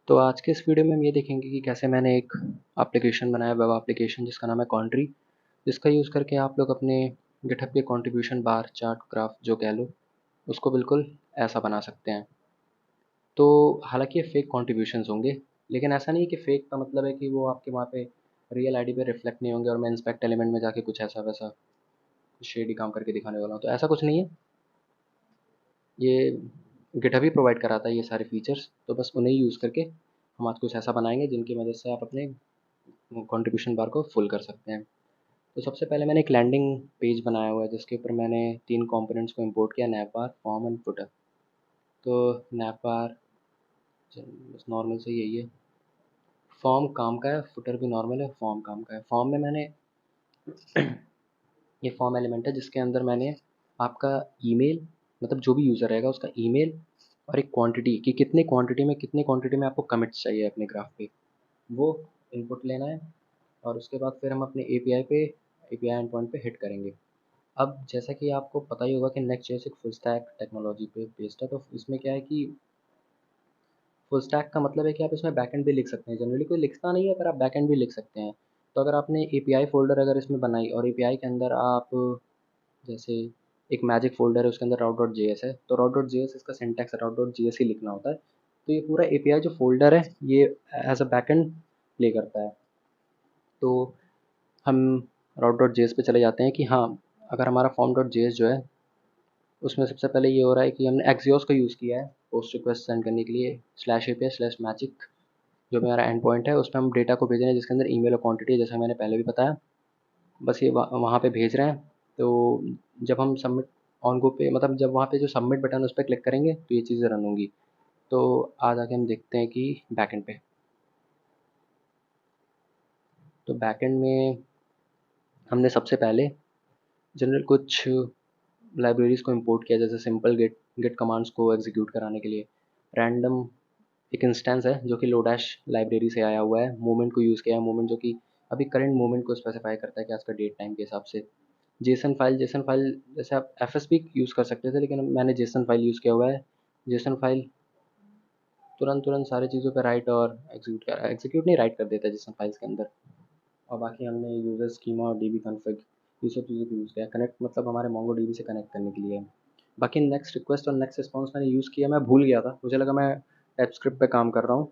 तो आज के इस वीडियो में हम ये देखेंगे कि कैसे मैंने एक एप्लीकेशन बनाया, वेब एप्लीकेशन जिसका नाम है कॉन्ट्री, जिसका यूज़ करके आप लोग अपने गिटहब के कंट्रीब्यूशन बार, चार्ट, ग्राफ जो कह लो, उसको बिल्कुल ऐसा बना सकते हैं। तो हालांकि ये फेक कॉन्ट्रीब्यूशंस होंगे, लेकिन ऐसा नहीं है कि फेक का मतलब है कि वो आपके वहाँ पे रियल आईडी पे रिफ्लेक्ट नहीं होंगे और मैं इंस्पेक्ट एलिमेंट में जाके कुछ ऐसा वैसा शेडी काम करके दिखाने वाला हूँ। तो ऐसा कुछ नहीं है, ये गिटहब ही प्रोवाइड कराता है ये सारे फीचर्स। तो बस उन्हें यूज़ करके हम आज कुछ ऐसा बनाएंगे जिनकी मदद से आप अपने कंट्रीब्यूशन बार को फुल कर सकते हैं। तो सबसे पहले मैंने एक लैंडिंग पेज बनाया हुआ है जिसके ऊपर मैंने 3 कंपोनेंट्स को इंपोर्ट किया, नैव बार, फॉर्म एंड फुटर। तो नैव बार बस नॉर्मल से यही है, फॉर्म काम का है, फुटर भी नॉर्मल है, फॉर्म काम का है। फॉर्म में मैंने ये फॉर्म एलिमेंट है जिसके अंदर मैंने आपका ईमेल, मतलब जो भी यूज़र रहेगा उसका ईमेल और एक क्वांटिटी कि कितने क्वांटिटी में आपको कमिट्स चाहिए अपने ग्राफ पे, वो इनपुट लेना है। और उसके बाद फिर हम अपने एपीआई एंड पॉइंट पे हिट करेंगे। अब जैसा कि आपको पता ही होगा कि नेक्स्ट जेएस एक फुल स्टैक टेक्नोलॉजी पे बेस्ड है, तो इसमें क्या है कि फुल स्टैक का मतलब है कि आप इसमें बैकएंड भी लिख सकते हैं। जनरली कोई लिखता नहीं है पर आप बैकएंड भी लिख सकते हैं। तो अगर आपने एपीआई फ़ोल्डर अगर इसमें बनाई और एपीआई के अंदर आप जैसे एक मैजिक फ़ोल्डर है उसके अंदर राउट डॉट जेएस है, तो राउट डॉट जेएस इसका सिंटैक्स राउट डॉट जेएस ही लिखना होता है। तो ये पूरा एपीआई जो फ़ोल्डर है ये एज अ बैकएंड प्ले करता है। तो हम राउट डॉट जेएस पे चले जाते हैं कि हाँ, अगर हमारा फॉर्म डॉट जेएस जो है उसमें सबसे पहले ये हो रहा है कि हमने एक्सियोस का यूज़ किया है पोस्ट रिक्वेस्ट सेंड करने के लिए, स्लैश एपीआई स्लैश मैजिक जो मेरा एंड पॉइंट है उसमें हम डेटा को भेज रहे हैं जिसके अंदर ईमेल और क्वांटिटी है, जैसा मैंने पहले भी बताया। बस ये वहाँ पे भेज रहे हैं। तो जब हम सबमिट ऑन गो पे, मतलब जब वहाँ पे जो सबमिट बटन है उस पर क्लिक करेंगे तो ये चीज़ें रन होंगी। तो आज आके हम देखते हैं कि बैकएंड पे, तो बैकएंड में हमने सबसे पहले जनरल कुछ लाइब्रेरीज़ को इंपोर्ट किया, जैसे सिंपल गिट गिट कमांड्स को एग्जीक्यूट कराने के लिए। रैंडम एक इंस्टेंस है जो कि लोडैश लाइब्रेरी से आया हुआ है। मोमेंट को यूज़ किया है, मोमेंट जो कि अभी करंट मोमेंट को स्पेसिफाई करता है कि आज का डेट टाइम के हिसाब से। जेसन फाइल जैसे आप एफएसपी यूज़ कर सकते थे, लेकिन मैंने जेसन फाइल यूज़ किया हुआ है। जेसन फाइल तुरंत तुरंत सारी चीज़ों पर राइट और एग्जीक्यूट नहीं, राइट कर देता है जेसन फाइल्स के अंदर। और बाकी हमने यूज़र स्कीमा और डीबी कॉन्फ़िग ये सब चीज़ों को यूज़ किया। कनेक्ट मतलब हमारे मोंगो डीबी से कनेक्ट करने के लिए। बाकी नेक्स्ट रिक्वेस्ट और नेक्स्ट रिस्पॉन्स मैंने यूज़ किया, मैं भूल गया था, मुझे लगा मैं टाइपस्क्रिप्ट पे काम कर रहा हूँ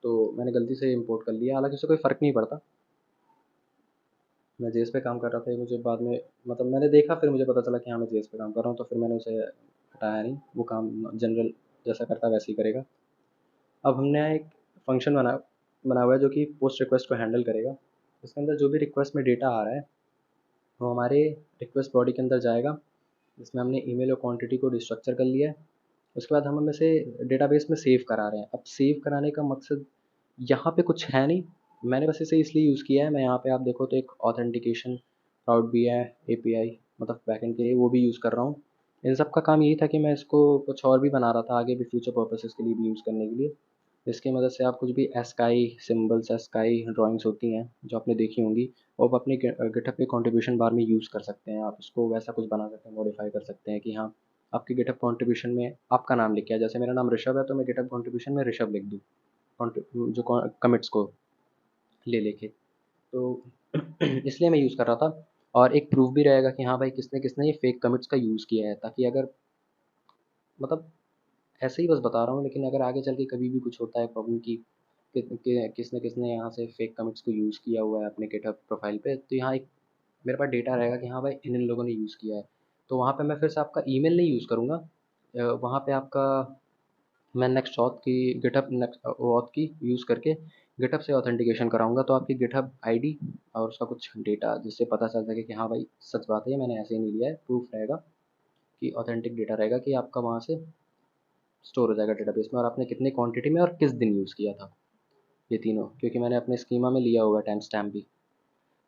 तो मैंने गलती से इंपोर्ट कर लिया। हालांकि उससे कोई फ़र्क नहीं पड़ता, मैं जेएस पे काम कर रहा था। ये मुझे बाद में, मतलब मैंने देखा फिर मुझे पता चला कि हाँ मैं जेएस पे काम कर रहा हूँ, तो फिर मैंने उसे हटाया नहीं। वो काम जनरल जैसा करता है वैसे ही करेगा। अब हमने एक फंक्शन बना हुआ है जो कि पोस्ट रिक्वेस्ट को हैंडल करेगा। इसके अंदर जो भी रिक्वेस्ट में डेटा आ रहा है वो हमारे रिक्वेस्ट बॉडी के अंदर जाएगा, जिसमें हमने ईमेल और क्वांटिटी को डिस्ट्रक्चर कर लिया है। उसके बाद हम हमें से डेटाबेस में सेव करा रहे हैं। अब सेव कराने का मकसद यहाँ पे कुछ है नहीं, मैंने बस इसे इसलिए यूज़ किया है। मैं यहाँ पे आप देखो तो एक ऑथेंटिकेशन राउट भी है, एपीआई मतलब बैकएंड के लिए, वो भी यूज़ कर रहा हूँ। इन सब का काम यही था कि मैं इसको कुछ और भी बना रहा था आगे भी फ्यूचर पर्पसेस के लिए भी यूज़ करने के लिए, जिसकी मदद से आप कुछ भी एस्काई सिंबल्स, एस्काई ड्राइंग्स होती हैं जो आपने देखी होंगी, वो आप अपने गिटहब के कंट्रीब्यूशन बार में यूज़ कर सकते हैं। आप उसको वैसा कुछ बना सकते हैं, मॉडिफाई कर सकते हैं कि हाँ आपके गिटहब कंट्रीब्यूशन में आपका नाम लिख के आए। जैसे मेरा नाम ऋषभ है तो मैं गिटहब कंट्रीब्यूशन में ऋषभ लिख दूँ जो कमिट्स को ले लेके। तो इसलिए मैं यूज़ कर रहा था। और एक प्रूफ भी रहेगा कि हाँ भाई किसने किसने ये फेक कमिट्स का यूज़ किया है, ताकि अगर, मतलब ऐसे ही बस बता रहा हूँ, लेकिन अगर आगे चल के कभी भी कुछ होता है प्रॉब्लम की किसने किसने यहाँ से फेक कमिट्स को यूज़ किया हुआ है अपने गिटहब प्रोफाइल पे, तो यहाँ एक मेरे पास डेटा रहेगा कि हाँ भाई इन इन लोगों ने यूज़ किया है। तो वहाँ पे मैं फिर से आपका ईमेल नहीं यूज़ करूँगा, वहाँ पे आपका मैं नेक्स्ट ऑथ की गिटहब नेक्स्ट ऑथ की यूज़ करके गिटहब से ऑथेंटिकेशन कराऊंगा। तो आपकी गिटहब आईडी और उसका कुछ डेटा जिससे पता चल सके कि हाँ भाई सच बात है, मैंने ऐसे ही नहीं लिया है, प्रूफ रहेगा कि ऑथेंटिक डेटा रहेगा कि आपका वहाँ से स्टोर हो जाएगा डेटाबेस में, और आपने कितनी क्वांटिटी में और किस दिन यूज़ किया था, ये तीनों, क्योंकि मैंने अपने स्कीमा में लिया हुआ टाइम स्टैम्प भी।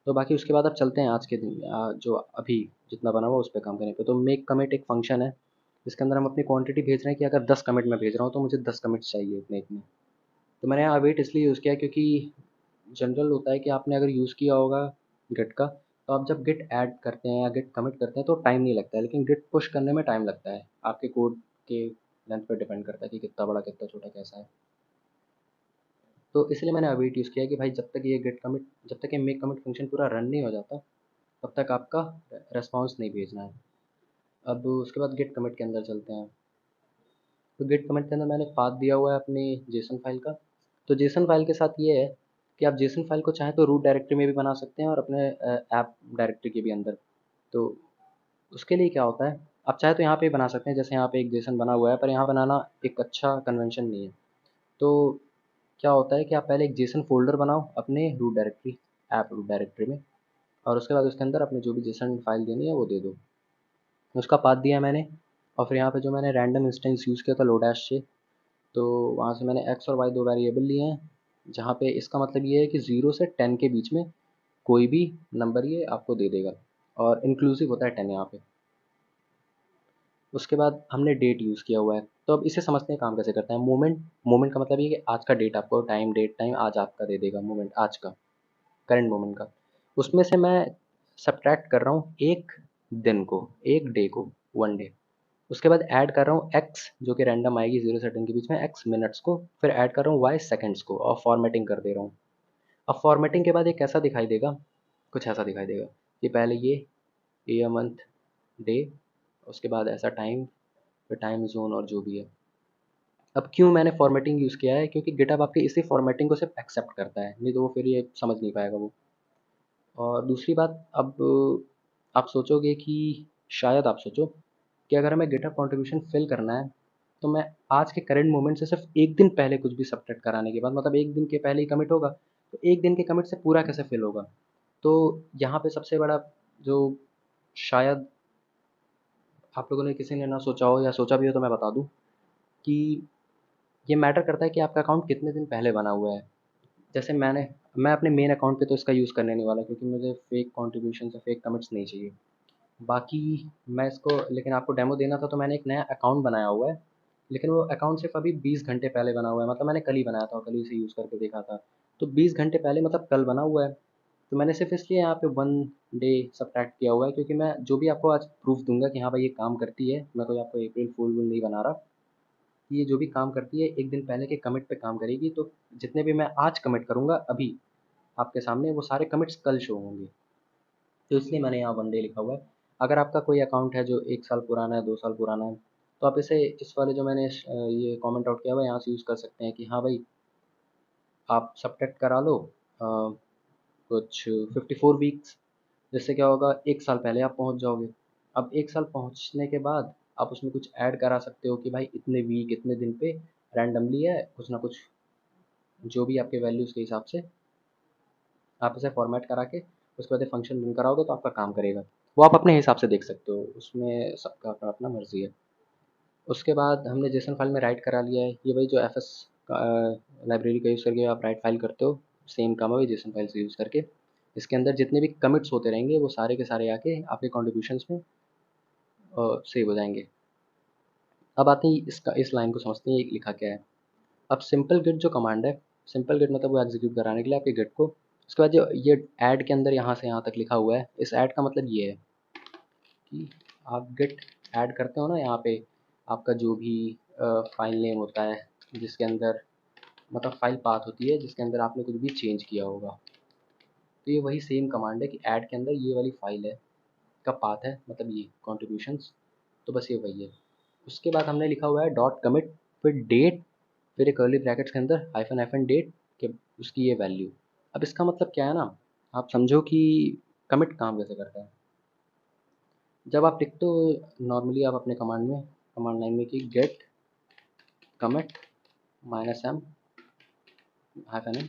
तो बाकी उसके बाद अब चलते हैं आज के दिन जो अभी जितना बना हुआ उस पर काम करने पे। तो मेक कमिट एक फंक्शन है जिसके अंदर हम अपनी क्वांटिटी भेज रहे हैं कि अगर 10 कमिट मैं भेज रहा हूँ तो मुझे 10 कमिट्स चाहिए इतने इतने। तो मैंने यहाँ अवेट इसलिए यूज़ किया क्योंकि जनरल होता है कि आपने अगर यूज़ किया होगा गिट का, तो आप जब गिट ऐड करते हैं या गिट कमिट करते हैं तो टाइम नहीं लगता है, लेकिन गिट पुश करने में टाइम लगता है। आपके कोड के लेंथ पर डिपेंड करता है कि कितना बड़ा कितना छोटा कैसा है। तो इसलिए मैंने अवेट यूज़ किया कि भाई जब तक ये मेक कमिट फंक्शन पूरा रन नहीं हो जाता, तब तक आपका रेस्पॉन्स नहीं भेजना है। अब उसके बाद गेट कमिट के अंदर चलते हैं। तो गेट कमिट के अंदर मैंने पाथ दिया हुआ है अपनी जेसन फाइल का। तो जेसन फाइल के साथ ये है कि आप जेसन फाइल को चाहें तो रूट डायरेक्टरी में भी बना सकते हैं और अपने ऐप डायरेक्टरी के भी अंदर। तो उसके लिए क्या होता है, आप चाहे तो यहाँ पे बना सकते हैं, जैसे यहाँ पे एक जेसन बना हुआ है, पर यहाँ बनाना एक अच्छा कन्वेंशन नहीं है। तो क्या होता है कि आप पहले एक जेसन फ़ोल्डर बनाओ अपने root directory, app root directory में, और उसके बाद उसके अंदर अपने जो भी जेसन फाइल देनी है वो दे दो। उसका पाथ दिया मैंने, और फिर यहाँ पे जो मैंने रैंडम इंस्टेंस यूज़ किया था लोडैश से, तो वहाँ से मैंने एक्स और वाई दो वेरिएबल लिए हैं, जहाँ पे इसका मतलब ये है कि 0 से 10 के बीच में कोई भी नंबर ये आपको दे देगा, और इंक्लूसिव होता है 10 यहाँ पे। उसके बाद हमने डेट यूज़ किया हुआ है। तो अब इसे समझते हैं काम कैसे करता है। मोमेंट, मोमेंट का मतलब ये है कि आज का डेट आपको टाइम, डेट टाइम आज आपका दे देगा मोमेंट, आज का करंट मोमेंट का। उसमें से मैं सब्ट्रैक्ट कर रहा हूँ एक दिन को, एक डे को, वन डे। उसके बाद ऐड कर रहा हूँ एक्स जो कि रैंडम आएगी 0 से 10 के बीच में, एक्स मिनट्स को, फिर ऐड कर रहा हूँ वाई सेकंड्स को, और फॉर्मेटिंग कर दे रहा हूँ। अब फॉर्मेटिंग के बाद ये कैसा दिखाई देगा, कुछ ऐसा दिखाई देगा कि पहले ये ईयर मंथ डे, उसके बाद ऐसा टाइम, फिर टाइम जोन और जो भी है। अब क्यों मैंने फॉर्मेटिंग यूज़ किया है, क्योंकि गिटहब आपकी इसी फॉर्मेटिंग को सिर्फ एक्सेप्ट करता है, नहीं तो वो फिर ये समझ नहीं पाएगा वो। और दूसरी बात, अब आप सोचोगे कि शायद आप सोचो कि अगर हमें गिटहब कंट्रीब्यूशन फिल करना है, तो मैं आज के करंट मोमेंट से सिर्फ एक दिन पहले कुछ भी सब्ट्रैक्ट कराने के बाद, मतलब एक दिन के पहले ही कमिट होगा, तो एक दिन के कमिट से पूरा कैसे फिल होगा। तो यहाँ पे सबसे बड़ा जो शायद आप लोगों ने किसी ने ना सोचा हो, या सोचा भी हो तो मैं बता दूँ कि ये मैटर करता है कि आपका अकाउंट कितने दिन पहले बना हुआ है। जैसे मैं अपने मेन अकाउंट पे तो इसका यूज़ करने नहीं वाला, क्योंकि मुझे फेक कंट्रीब्यूशन या फेक कमिट्स नहीं चाहिए। बाकी मैं इसको, लेकिन आपको डेमो देना था तो मैंने एक नया अकाउंट बनाया हुआ है, लेकिन वो अकाउंट सिर्फ अभी 20 घंटे पहले बना हुआ है, मतलब मैंने कल ही बनाया था और कल ही से यूज़ करके देखा था। तो 20 घंटे पहले मतलब कल बना हुआ है। तो मैंने सिर्फ इसलिए यहाँ पे वन डे सब्ट्रैक्ट किया हुआ है, क्योंकि मैं जो भी आपको आज प्रूफ दूंगा कि हाँ भाई ये काम करती है, मैं कोई आपको अप्रैल फूल वूल नहीं बना रहा, कि ये जो भी काम करती है एक दिन पहले के कमिट पे काम करेगी। तो जितने भी मैं आज कमिट करूँगा अभी आपके सामने, वो सारे कमिट्स कल शो होंगे। तो इसलिए मैंने यहाँ वन डे लिखा हुआ है। अगर आपका कोई अकाउंट है जो 1 साल पुराना है, 2 साल पुराना है, तो आप इसे इस वाले जो मैंने ये कमेंट आउट किया हुआ है यहाँ से यूज़ कर सकते हैं कि हाँ भाई आप सब्ट्रैक्ट करा लो कुछ 54 वीक्स, जिससे क्या होगा 1 साल पहले आप पहुँच जाओगे। अब 1 साल पहुँचने के बाद आप उसमें कुछ ऐड करा सकते हो कि भाई इतने वीक, इतने दिन पे रैंडमली है, कुछ ना कुछ जो भी आपके वैल्यूज़ के हिसाब से आप इसे फॉर्मेट करा के उसके बाद फंक्शन रन कराओगे तो आपका काम करेगा। वो आप अपने हिसाब से देख सकते हो, उसमें सबका अपना अपना मर्ज़ी है। उसके बाद हमने जेसन फाइल में राइट करा लिया है, ये वही जो एफ एस लाइब्रेरी का यूज़ करके आप राइट फाइल करते हो, सेम काम है वही जेसन फाइल से यूज़ करके। इसके अंदर जितने भी कमिट्स होते रहेंगे वो सारे के सारे आके आपके कॉन्ट्रीब्यूशंस में सेव हो जाएंगे। अब आते हैं इसका, इस लाइन को समझते हैं ये लिखा क्या है। अब सिंपल गिट जो कमांड है, सिंपल गिट मतलब वो एग्जीक्यूट कराने के लिए आपके गिट को, उसके बाद जो ये ऐड के अंदर यहाँ से यहाँ तक लिखा हुआ है, इस ऐड का मतलब ये है कि आप गिट ऐड करते हो ना, यहाँ पे आपका जो भी फाइल नेम होता है जिसके अंदर, मतलब फाइल पाथ होती है जिसके अंदर आपने कुछ भी चेंज किया होगा, तो ये वही सेम कमांड है कि ऐड के अंदर ये वाली फाइल है का पाथ है, मतलब ये कॉन्ट्रीब्यूशंस, तो बस ये वही है। उसके बाद हमने लिखा हुआ है डॉट कमिट, फिर डेट, फिर एक कर्ली ब्रैकेट्स के अंदर हाइफन हाइफन डेट के उसकी ये वैल्यू। अब इसका मतलब क्या है ना, आप समझो कि कमिट काम कैसे करता है। जब आप लिखते हो नॉर्मली आप अपने कमांड में, कमांड लाइन में कि git commit minus m hyphen m,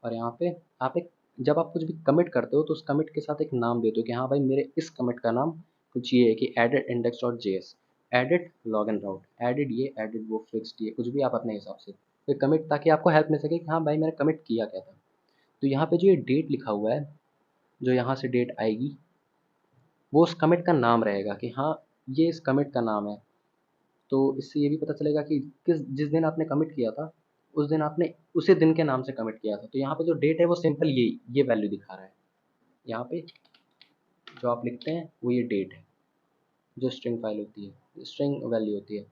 और यहाँ पे आप एक, जब आप कुछ भी कमिट करते हो तो उस कमिट के साथ एक नाम देते हो कि हाँ भाई मेरे इस कमिट का नाम कुछ ये है कि edit index dot J S, edit log in route, edit ये, एडिट वो, फिक्स्ड ये, कुछ भी आप अपने हिसाब से फिर कमिट, ताकि आपको हेल्प मिल सके कि हाँ भाई मैंने कमिट किया क्या था। तो यहाँ पे जो ये डेट लिखा हुआ है, जो यहाँ से डेट आएगी, वो उस कमिट का नाम रहेगा कि हाँ ये इस कमिट का नाम है। तो इससे ये भी पता चलेगा कि जिस दिन आपने कमिट किया था उस दिन आपने उसी दिन के नाम से कमिट किया था। तो यहाँ पे जो डेट है वो सिंपल ये वैल्यू दिखा रहा है। यहाँ पे जो आप लिखते हैं वो ये डेट है, जो स्ट्रिंग फाइल होती है, स्ट्रिंग वैल्यू होती है।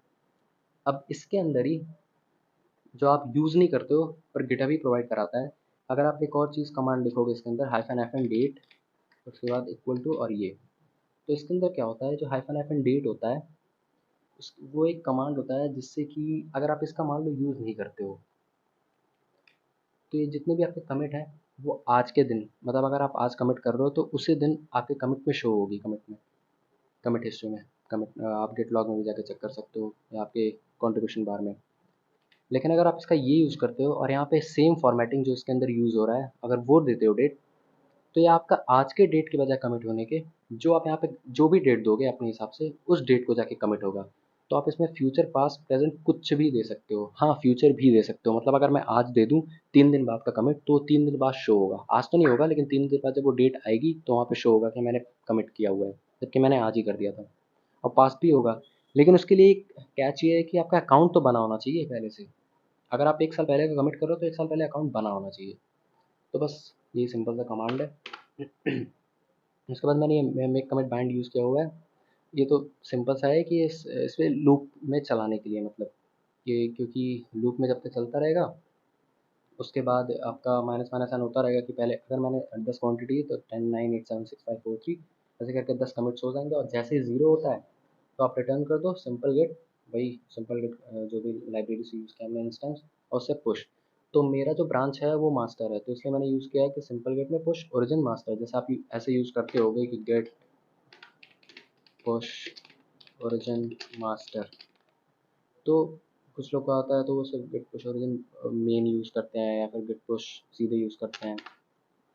अब इसके अंदर ही जो आप यूज़ नहीं करते हो पर गिटहब ही प्रोवाइड कराता है। अगर आप एक और चीज़ कमांड लिखोगे इसके अंदर हाइफन हाइफन डेट, उसके बाद इक्वल टू और ये, तो इसके अंदर क्या होता है, जो हाइफन हाइफन डेट होता है वो एक कमांड होता है जिससे कि अगर आप इसका मान लो यूज़ नहीं करते हो, तो ये जितने भी आपके कमिट हैं वो आज के दिन, मतलब अगर आप आज कमिट कर रहे हो तो उसी दिन आपके कमिट में शो होगी, कमिट में, कमिट हिस्ट्री में, कमिट आप गेट लॉग में भी जाके चेक कर सकते हो या आपके कंट्रीब्यूशन बार में। लेकिन अगर आप इसका ये यूज़ करते हो और यहाँ पे सेम फॉर्मेटिंग जो इसके अंदर यूज़ हो रहा है अगर वो देते हो डेट, तो ये आपका आज के डेट के बजाय कमिट होने के, जो आप यहाँ पे जो भी डेट दोगे अपने हिसाब से उस डेट को जाके कमिट होगा। तो आप इसमें फ्यूचर पास्ट प्रेजेंट कुछ भी दे सकते हो, हाँ फ्यूचर भी दे सकते हो, मतलब अगर मैं आज दे दूँ 3 दिन बाद का कमिट तो 3 दिन बाद शो होगा, आज तो नहीं होगा लेकिन 3 दिन बाद जब वो डेट आएगी तो वहाँ पे शो होगा कि मैंने कमिट किया हुआ है, जबकि मैंने आज ही कर दिया था। और पास्ट भी होगा, लेकिन उसके लिए एक कैच ये है कि आपका अकाउंट तो बना होना चाहिए पहले से। अगर आप 1 साल पहले का कमिट कर रहे हो तो 1 साल पहले अकाउंट बना होना चाहिए। तो बस ये सिंपल सा कमांड है। उसके बाद मैंने ये मेक कमिट बाइंड यूज़ किया हुआ है। ये तो सिंपल सा है कि इसमें लूप में चलाने के लिए, मतलब ये क्योंकि लूप में जब तक चलता रहेगा उसके बाद आपका माइनस माइनस एन होता रहेगा कि पहले अगर मैंने 10 क्वांटिटी तो 10 9 8 7 6 5 4 3 ऐसे करके 10 कमिट्स हो जाएंगे और जैसे ही ज़ीरो होता है तो आप रिटर्न कर दो सिंपल गेट, वही सिंपल गेट जो भी लाइब्रेरी से यूज़ किया हमने इंस्टेंस, और उससे पुश। तो मेरा जो ब्रांच है वो मास्टर है तो इसलिए मैंने यूज़ किया है कि सिंपल गेट में पुश ओरिजिन मास्टर, जैसे आप ऐसे यूज़ करते होगे कि गेट पुश ओरिजिन मास्टर। तो कुछ लोग को आता है तो वो सिर्फ git push origin main use करते हैं या फिर गिट पुश सीधे यूज़ करते हैं।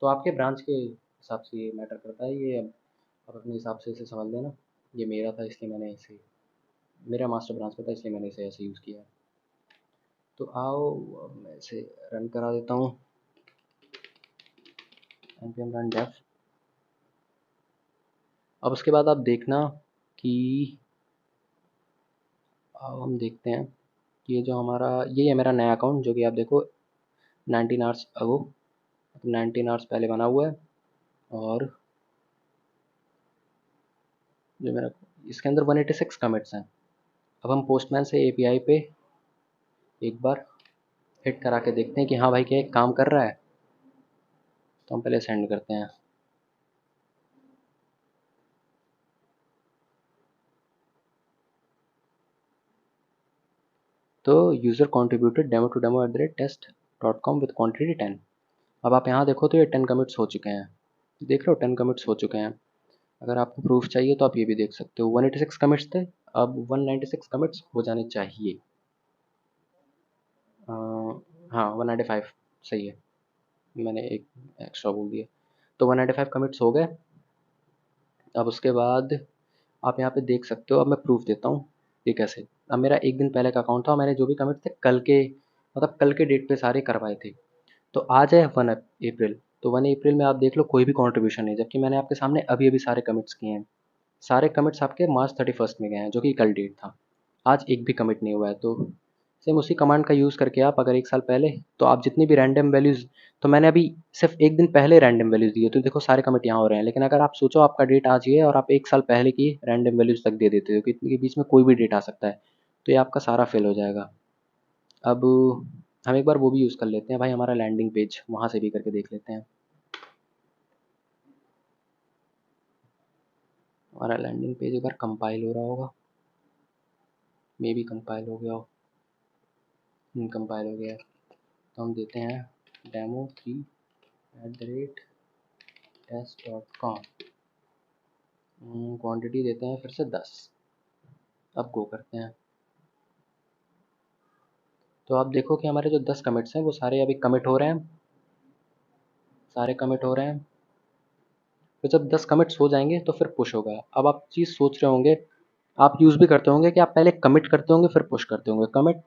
तो आपके ब्रांच के हिसाब से ये मैटर करता है, ये अब आप अपने हिसाब से इसे समझ लेना। ये मेरा था इसलिए मैंने इसे, मेरा मास्टर ब्रांच में था इसलिए मैंने इसे ऐसे यूज़ किया है। तो आओ अब मैं इसे रन करा देता हूँ, npm run dev। अब उसके बाद आप देखना कि अब हम देखते हैं कि ये जो हमारा ये है मेरा नया अकाउंट जो कि आप देखो 19 आवर्स अगो, 19 आवर्स पहले बना हुआ है। और जो मेरा इसके अंदर 186 कमिट्स हैं। अब हम पोस्टमैन से एपीआई पे एक बार हिट करा के देखते हैं कि हाँ भाई क्या एक काम कर रहा है, तो हम पहले सेंड करते हैं। तो user contributed demo to demo at the rate test dot com with quantity 10। अब आप यहाँ देखो तो ये 10 कमिट्स हो चुके हैं, देख रहे हो 10 कमिट्स हो चुके हैं। अगर आपको प्रूफ चाहिए तो आप ये भी देख सकते हो, 186 कमिट्स थे, अब 196 कमिट्स हो जाने चाहिए। हाँ 195 सही है, मैंने एक एक्स्ट्रा बोल दिया। तो 195 कमिट्स हो गए। अब उसके बाद आप यहाँ पे देख सकते हो, अब मैं प्रूफ देता हूँ ये कैसे। अब मेरा एक दिन पहले का अकाउंट था और मैंने जो भी कमिट थे कल के, मतलब कल के डेट पे सारे करवाए थे। तो आज है 1 अप्रैल, तो 1 अप्रैल में आप देख लो कोई भी कॉन्ट्रीब्यूशन नहीं, जबकि मैंने आपके सामने अभी अभी सारे कमिट्स किए हैं। सारे कमिट्स आपके मार्च 31 में गए हैं जो कि कल डेट था। आज एक भी कमिट नहीं हुआ है। तो सेम उसी कमांड का यूज़ करके आप अगर 1 साल पहले, तो आप जितनी भी रैंडम वैल्यूज़, तो मैंने अभी सिर्फ एक दिन पहले रैंडम वैल्यूज़ दी है तो देखो सारे कमिट यहाँ हो रहे हैं। लेकिन अगर आप सोचो आपका डेट आज ये है और आप 1 साल पहले की रैंडम वैल्यूज़ तक दे देते हो कि इनके बीच में कोई भी डेट आ सकता है, तो ये आपका सारा फेल हो जाएगा। अब हम एक बार वो भी यूज़ कर लेते हैं भाई, हमारा लैंडिंग पेज वहाँ से भी करके देख लेते हैं। हमारा लैंडिंग पेज एक बार कंपाइल हो रहा होगा, मे बी कंपाइल हो गया हो, कंपाइल हो गया है। तो हम देते हैं demo3@test.com, क्वांटिटी देते हैं फिर से 10। अब गो करते हैं तो आप देखो कि हमारे जो 10 कमिट्स हैं वो सारे अभी कमिट हो रहे हैं, सारे कमिट हो रहे हैं। तो जब 10 कमिट्स हो जाएंगे तो फिर पुश होगा। अब आप चीज़ सोच रहे होंगे, आप यूज़ भी करते होंगे कि आप पहले कमिट करते होंगे फिर पुश करते होंगे, कमिट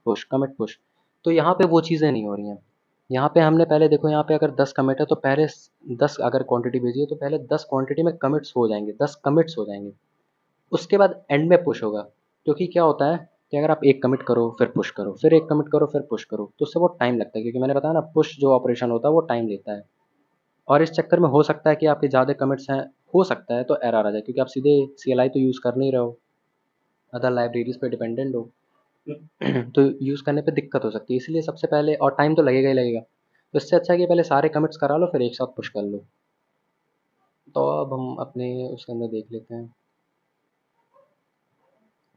पुश। तो यहाँ पे वो चीज़ें नहीं हो रही हैं। यहाँ पे हमने पहले देखो, यहाँ पे अगर 10 कमिट है तो पहले 10 अगर क्वांटिटी भेजी है तो पहले 10 क्वांटिटी में कमिट्स हो जाएंगे, 10 कमिट्स हो जाएंगे। उसके बाद एंड में पुश होगा। क्योंकि क्या होता है कि अगर आप एक कमिट करो फिर पुश करो, फिर एक कमिट करो फिर पुश करो, तो उससे बहुत टाइम लगता है, क्योंकि मैंने बताया ना पुश जो ऑपरेशन होता है वो टाइम लेता है। और इस चक्कर में हो सकता है कि आपके ज़्यादा कमिट्स हैं, हो सकता है तो एरर आ जाए, क्योंकि आप सीधे CLI तो यूज़ कर नहीं रहे हो, अदर लाइब्रेरीज पे डिपेंडेंट हो। तो यूज़ करने पे दिक्कत हो सकती है, इसलिए सबसे पहले, और टाइम तो लगेगा ही लगेगा, तो इससे अच्छा है कि पहले सारे कमिट्स करा लो फिर एक साथ पुश कर लो। तो अब हम अपने उसके अंदर देख लेते हैं,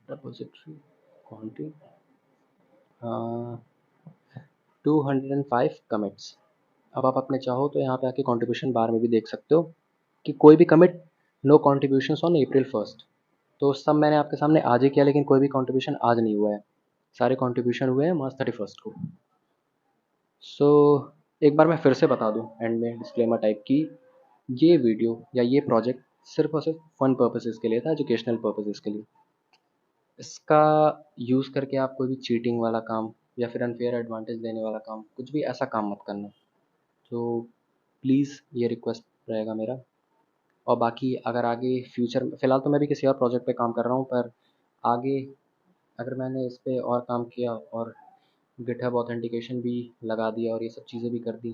रिपॉजिटरी क्वांटिटी, 205 कमिट्स। अब आप अपने चाहो तो यहाँ पे आके कंट्रीब्यूशन बार में भी देख सकते हो कि कोई भी commit, no contributions on April 1st। तो सब मैंने आपके सामने आज ही किया, लेकिन कोई भी कंट्रीब्यूशन आज नहीं हुआ है, सारे कंट्रीब्यूशन हुए हैं March 31st को। सो एक बार मैं फिर से बता दूं एंड में डिस्क्लेमर टाइप की, ये वीडियो या ये प्रोजेक्ट सिर्फ और सिर्फ फन पर्पसेस के लिए था, एजुकेशनल पर्पसेस के लिए। इसका यूज़ करके आप कोई भी चीटिंग वाला काम या फिर अनफेयर एडवांटेज देने वाला काम, कुछ भी ऐसा काम मत करना। तो प्लीज़ ये रिक्वेस्ट रहेगा मेरा। और बाकी अगर आगे फ्यूचर में, फ़िलहाल तो मैं भी किसी और प्रोजेक्ट पे काम कर रहा हूँ, पर आगे अगर मैंने इस पे और काम किया और गिटहब ऑथेंटिकेशन भी लगा दिया और ये सब चीज़ें भी कर दी,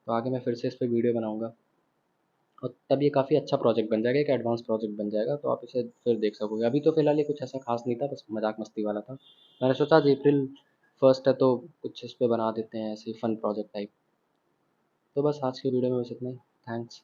तो आगे मैं फिर से इस पे वीडियो बनाऊँगा और तब ये काफ़ी अच्छा प्रोजेक्ट बन जाएगा, एक एडवांस प्रोजेक्ट बन जाएगा, तो आप इसे फिर देख सकोगे। अभी तो फ़िलहाल ये कुछ ऐसा खास नहीं था, बस मजाक मस्ती वाला था। मैंने सोचा आज April 1st है तो कुछ इस पे बना देते हैं ऐसे फन प्रोजेक्ट टाइप। तो बस आज की वीडियो में बस इतना ही। थैंक्स।